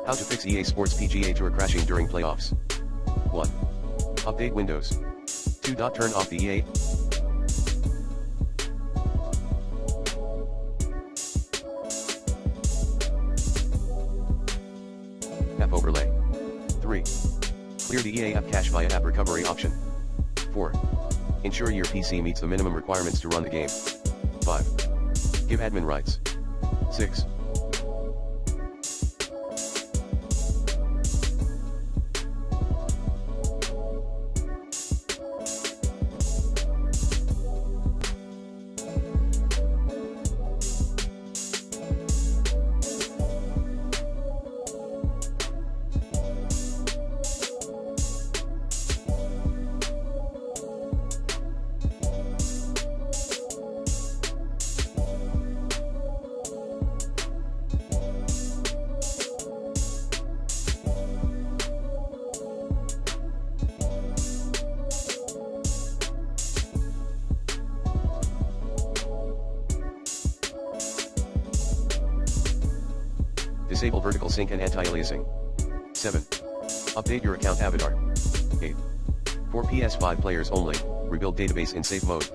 How to fix EA Sports PGA Tour crashing during playoffs. 1. Update Windows. 2. Turn off the EA app overlay. 3. Clear the EA app cache via app recovery option. 4. Ensure your PC meets the minimum requirements to run the game. 5. Give admin rights. 6. Disable vertical sync and anti-aliasing. 7. Update your account avatar. 8. For PS5 players only, rebuild database in safe mode.